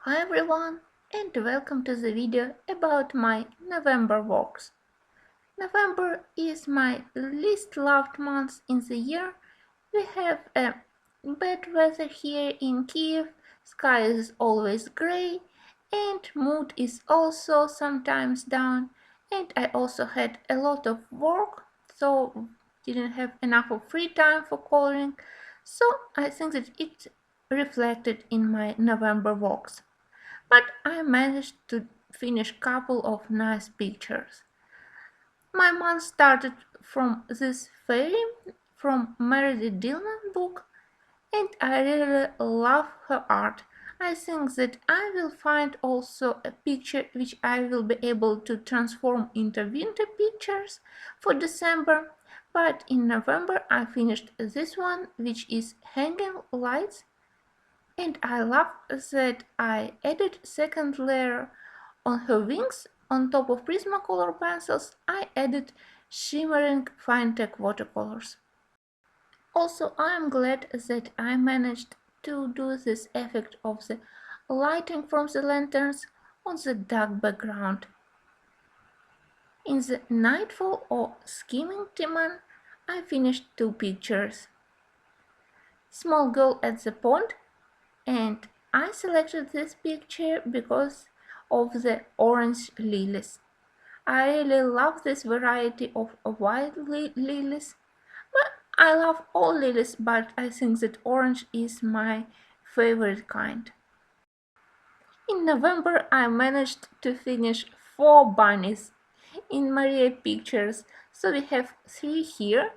Hi everyone, and welcome to the video about my November walks. November is my least loved month in the year. We have a bad weather here in Kiev, sky is always grey, and mood is also sometimes down, and I also had a lot of work, so didn't have enough of free time for coloring, so I think that it reflected in my November walks. But I managed to finish couple of nice pictures. My month started from this fairy from Meredith Dillman book, and I really love her art. I think that I will find also a picture which I will be able to transform into winter pictures for December, but in November I finished this one, which is Hanging Lights, and I love that I added second layer on her wings. On top of Prismacolor pencils, I added shimmering fine-tech watercolors. Also, I am glad that I managed to do this effect of the lighting from the lanterns on the dark background. In the Nightfall or Skimming Timon, I finished two pictures. Small girl at the pond, and I selected this picture because of the orange lilies. I really love this variety of white lilies. But I love all lilies, but I think that orange is my favorite kind. In November, I managed to finish 4 bunnies in Maria pictures. So we have 3 here,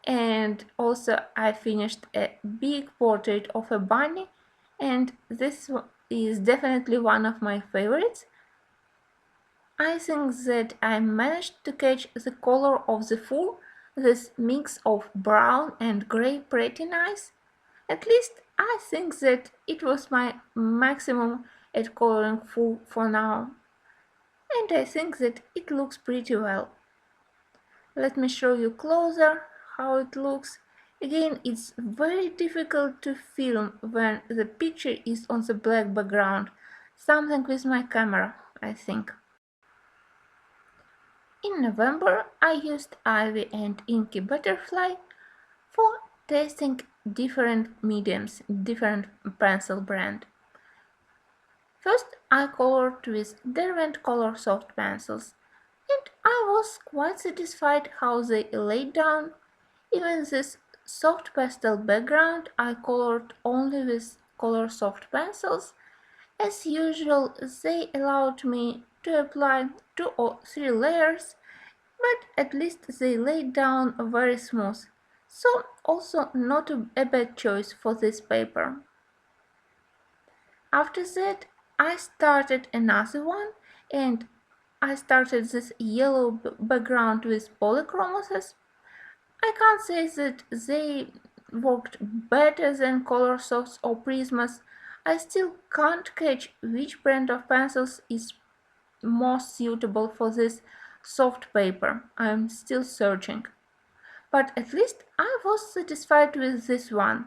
and also I finished a big portrait of a bunny, and this is definitely one of my favorites. I think that I managed to catch the color of the fur, this mix of brown and grey pretty nice. At least I think that it was my maximum at coloring fur for now, and I think that it looks pretty well. Let me show you closer how it looks. Again, it's very difficult to film when the picture is on the black background. Something with my camera, I think. In November, I used Ivy and Inky Butterfly for testing different mediums, different pencil brand. First, I colored with Derwent Color soft pencils, and I was quite satisfied how they laid down. Even this soft pastel background I colored only with Color soft pencils. As usual, they allowed me to apply 2 or 3 layers, but at least they laid down very smooth, so also not a bad choice for this paper. After that, I started another one, and I started this yellow background with polychromoses. I can't say that they worked better than color softs or prismas. I still can't catch which brand of pencils is most suitable for this soft paper. I'm still searching. But at least I was satisfied with this one.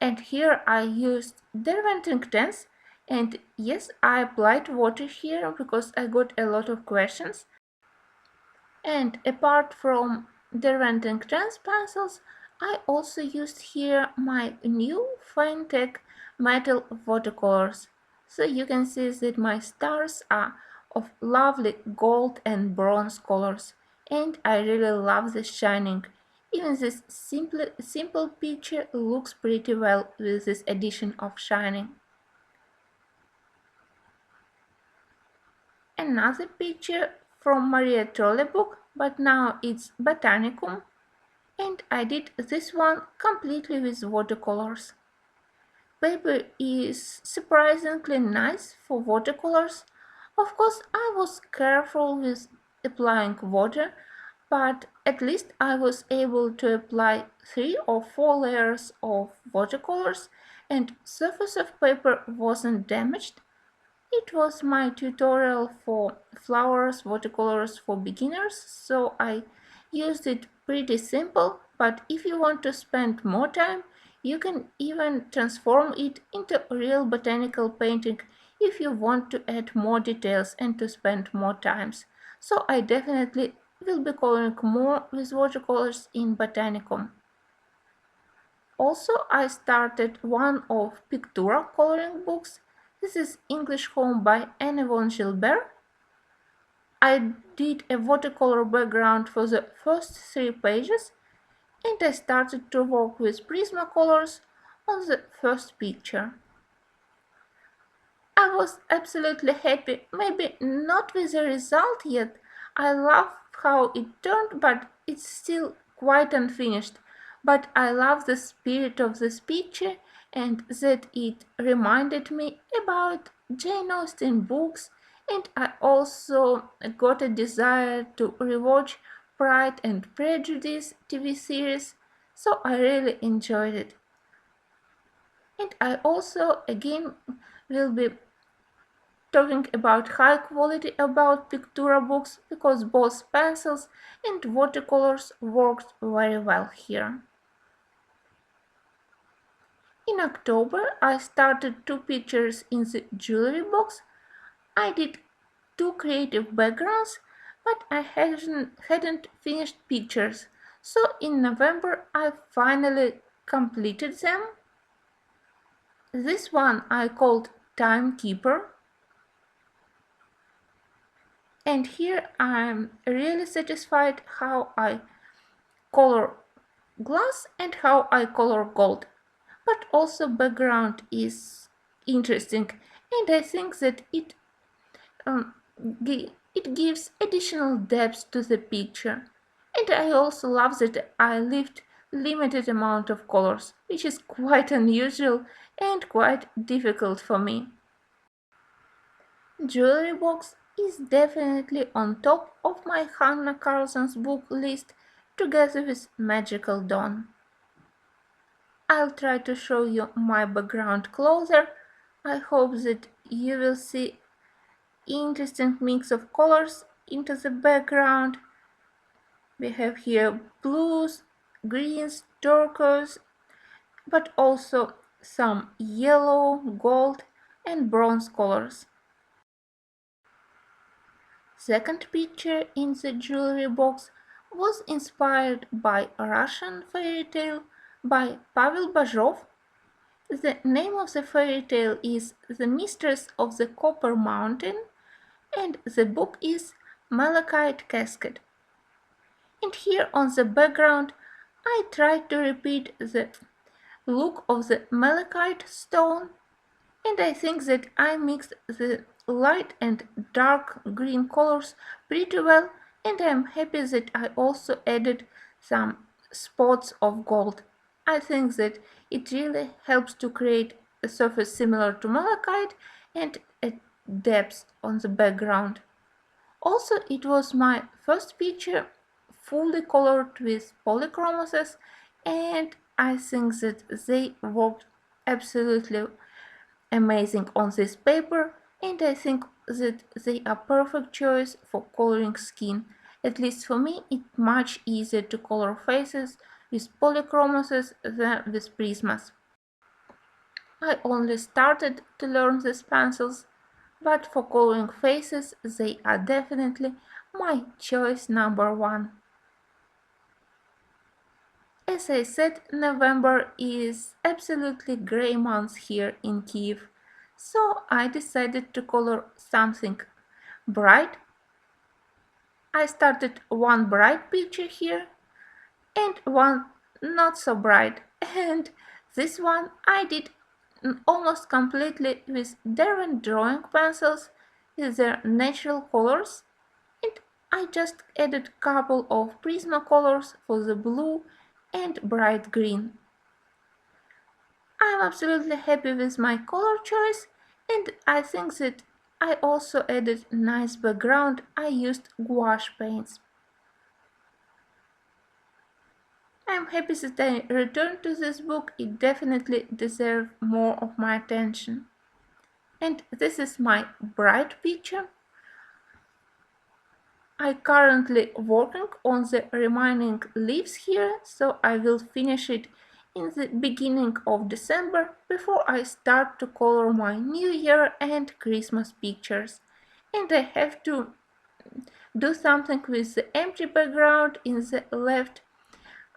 And here I used Derwent Intense, and yes, I applied water here because I got a lot of questions. And apart from Derwent Intense pencils, I also used here my new fine-tech metal watercolors. So you can see that my stars are of lovely gold and bronze colors, and I really love the shining. Even this simple picture looks pretty well with this addition of shining. Another picture from Maria Trolle book, but now it's Botanicum, and I did this one completely with watercolors. Paper is surprisingly nice for watercolors. Of course, I was careful with applying water, but at least I was able to apply 3 or 4 layers of watercolors, and surface of paper wasn't damaged. It was my tutorial for flowers watercolors for beginners, so I used it pretty simple, but if you want to spend more time, you can even transform it into real botanical painting if you want to add more details and to spend more times. So I definitely will be coloring more with watercolors in Botanicum. Also, I started one of pictorial coloring books. This is English Home by Anne von Gilbert. I did a watercolor background for the first 3 pages, and I started to work with Prismacolors on the first picture. I was absolutely happy, maybe not with the result yet. I love how it turned, but it's still quite unfinished. But I love the spirit of this picture and that it reminded me about Jane Austen books, and I also got a desire to rewatch Pride and Prejudice TV series, so I really enjoyed it. And I also again will be talking about high quality about pictorial books because both pencils and watercolors worked very well here. In October, I started 2 pictures in the jewelry box. I did 2 creative backgrounds, but I hadn't finished pictures. So in November, I finally completed them. This one I called Timekeeper. And here I'm really satisfied how I color glass and how I color gold. But also background is interesting, and I think that um, it gives additional depth to the picture. And I also love that I left limited amount of colors, which is quite unusual and quite difficult for me. Jewelry box is definitely on top of my Hannah Carlson's book list together with Magical Dawn. I'll try to show you my background closer. I hope that you will see interesting mix of colors into the background. We have here blues, greens, turquoise, but also some yellow, gold and bronze colors. Second picture in the jewelry box was inspired by a Russian fairy tale by Pavel Bajov. The name of the fairy tale is The Mistress of the Copper Mountain, and the book is Malachite Casket. And here on the background I tried to repeat the look of the malachite stone, and I think that I mixed the light and dark green colors pretty well, and I'm happy that I also added some spots of gold. I think that it really helps to create a surface similar to malachite and a depth on the background. Also, it was my first picture fully colored with polychromoses, and I think that they worked absolutely amazing on this paper, and I think that they are perfect choice for coloring skin. At least for me, it's much easier to color faces with polychromoses than with prismas. I only started to learn these pencils, but for coloring faces they are definitely my choice number one. As I said, November is absolutely grey month here in Kiev, so I decided to color something bright. I started one bright picture here and one not so bright, and this one I did almost completely with Darwin drawing pencils with their natural colors, and I just added couple of Prismacolors for the blue and bright green. I'm absolutely happy with my color choice, and I think that I also added nice background. I used gouache paints. I'm happy that I returned to this book. It definitely deserves more of my attention. And this is my bright picture. I currently working on the remaining leaves here, so I will finish it in the beginning of December before I start to color my New Year and Christmas pictures, and I have to do something with the empty background in the left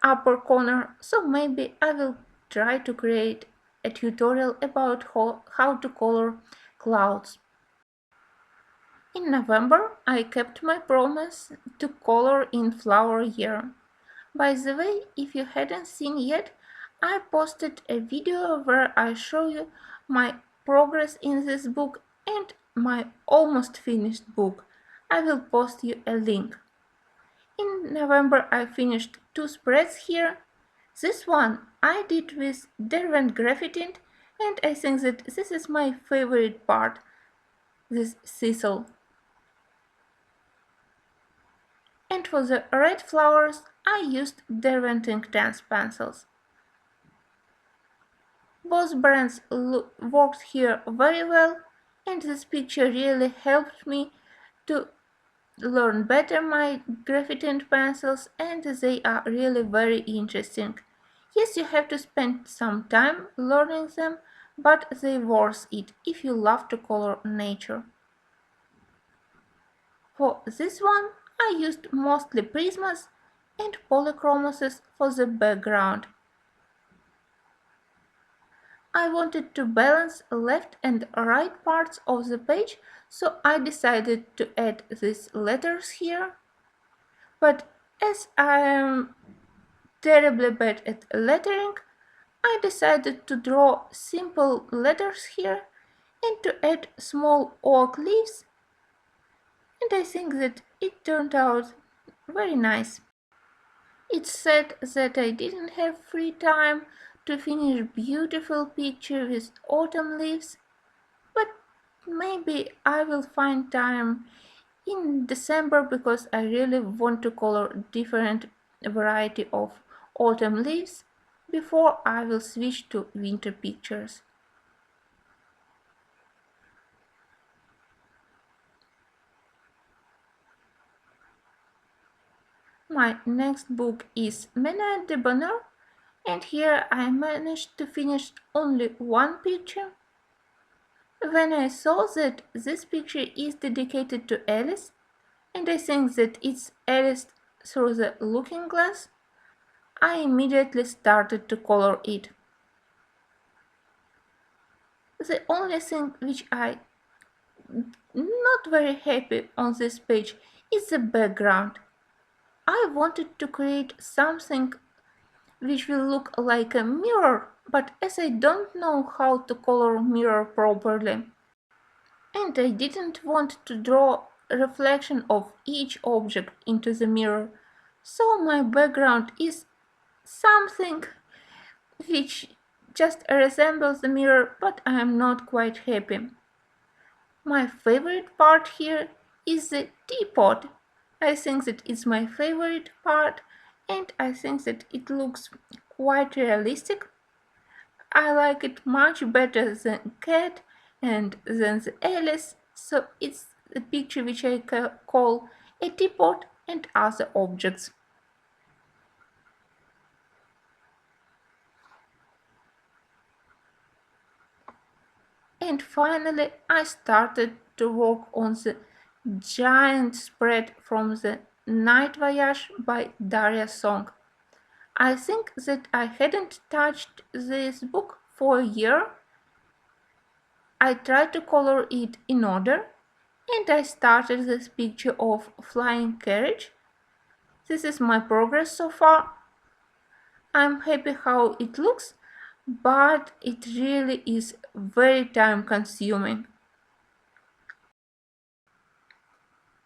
upper corner, so maybe I will try to create a tutorial about how to color clouds. In November, I kept my promise to color in flower year. By the way, if you hadn't seen yet, I posted a video where I show you my progress in this book and my almost finished book. I will post you a link. In November I finished 2 spreads here. This one I did with Derwent Graphite and I think that this is my favorite part, this sisal. And for the red flowers I used Derwent Intense pencils. Both brands worked here very well, and this picture really helped me to learn better my graphite pencils, and they are really very interesting. Yes, you have to spend some time learning them, but they're worth it if you love to color nature. For this one, I used mostly prismas and polychromoses for the background. I wanted to balance left and right parts of the page, so I decided to add these letters here. But as I am terribly bad at lettering, I decided to draw simple letters here and to add small oak leaves, and I think that it turned out very nice. It's sad that I didn't have free time to finish beautiful picture with autumn leaves, but maybe I will find time in December because I really want to color different variety of autumn leaves before I will switch to winter pictures. My next book is Bonair de Bonair, and here I managed to finish only one picture. When I saw that this picture is dedicated to Alice, and I think that it's Alice through the looking glass, I immediately started to color it. The only thing which I not very happy on this page is the background. I wanted to create something which will look like a mirror, but as I don't know how to color mirror properly, and I didn't want to draw a reflection of each object into the mirror, so my background is something which just resembles the mirror, but I am not quite happy. My favorite part here is the teapot. I think that it's my favorite part and I think that it looks quite realistic. I like it much better than cat and than the Alice, so it's the picture which I call a teapot and other objects. And finally I started to work on the giant spread from the Night Voyage by Daria Song. I think that I hadn't touched this book for a year. I tried to color it in order and I started this picture of flying carriage. This is my progress so far. I'm happy how it looks, but it really is very time consuming.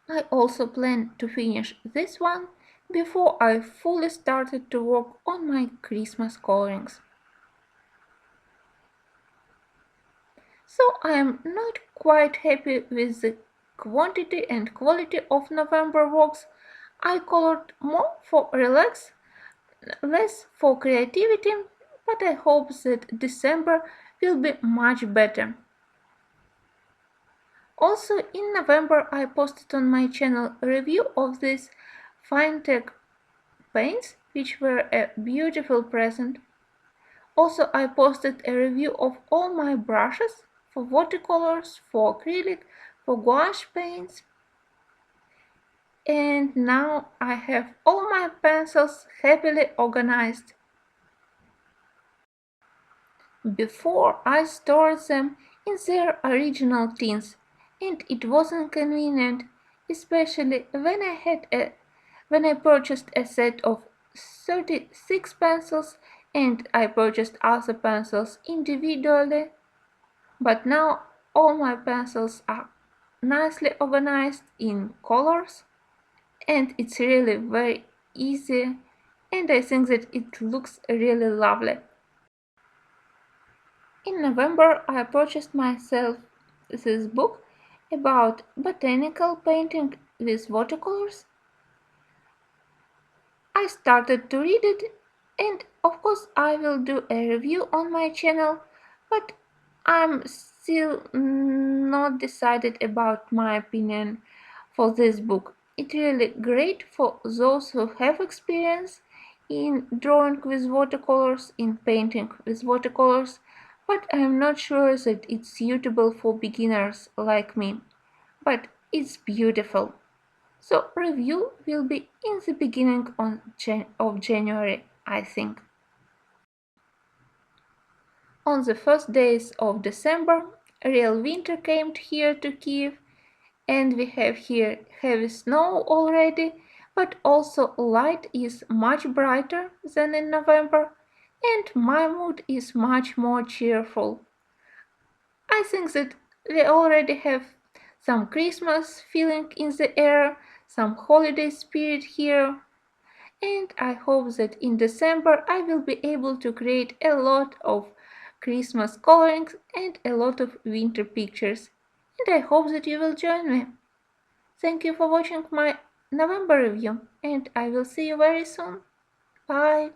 I also plan to finish this one before I fully started to work on my Christmas colorings. So I am not quite happy with the quantity and quality of November works. I colored more for relax, less for creativity, but I hope that December will be much better. Also in November I posted on my channel a review of these fine tech paints, which were a beautiful present. Also, I posted a review of all my brushes for watercolors, for acrylic, for gouache paints. And now I have all my pencils happily organized. Before I stored them in their original tins, and it wasn't convenient, especially when I purchased a set of 36 pencils and I purchased other pencils individually. But now all my pencils are nicely organized in colors, and it's really very easy, and I think that it looks really lovely. In November, I purchased myself this book about botanical painting with watercolors. I started to read it, and of course, I will do a review on my channel, but I'm still not decided about my opinion for this book. It's really great for those who have experience in drawing with watercolors, in painting with watercolors, but I'm not sure that it's suitable for beginners like me. But it's beautiful. So review will be in the beginning of January, I think. On the first days of December, real winter came here to Kiev, and we have here heavy snow already, but also light is much brighter than in November, and my mood is much more cheerful. I think that we already have some Christmas feeling in the air, some holiday spirit here, and I hope that in December I will be able to create a lot of Christmas colorings and a lot of winter pictures. And I hope that you will join me. Thank you for watching my November review, and I will see you very soon. Bye!